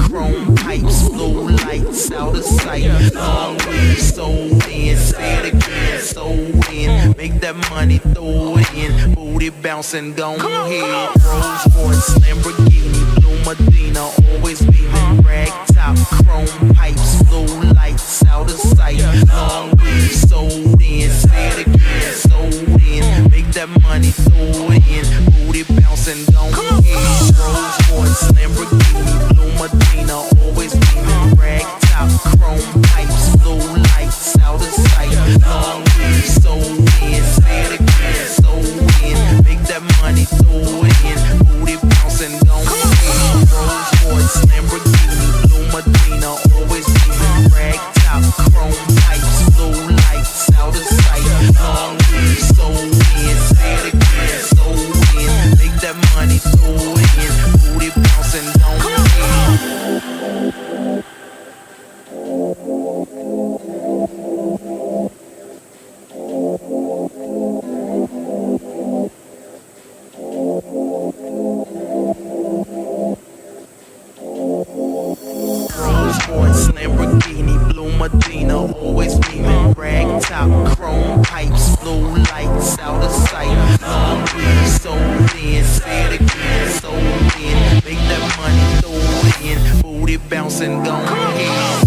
chrome pipes, blue lights out of sight. Long weed sold in, say it again, sold in. Make that money, throw it in. Booty bouncing, gone ahead. Rolls Royce, Lamborghini, Blue Medina, always beaming. Rag top, chrome pipes, blue lights out of sight. Long weed sold in, say it again, sold in. Make that money, throw it in. Booty bouncing, gone ahead. Rolls Royce, Lamborghini, Blue Medina, always beaming. Rag top, chrome pipes, blue lights out of sight. Long weed sold in, say it again, sold in. Make that money, throw it in. Booty bouncing, gone ahead. Rolls Royce, Lamborghini, Blue Medina, always beaming. Rag top, chrome pipes, blue lights out of sight. Long weed sold in, say it again, sold in. Make that money, throw it in. Booty bouncing, gone ahead. Rolls Royce, Lamborghini, Blue Medina, always beaming. Rag top, chrome pipes, blue lights out of sight. Long weed sold in, say it again, sold in. Make that money, throw it in. Booty bouncing, gone ahead.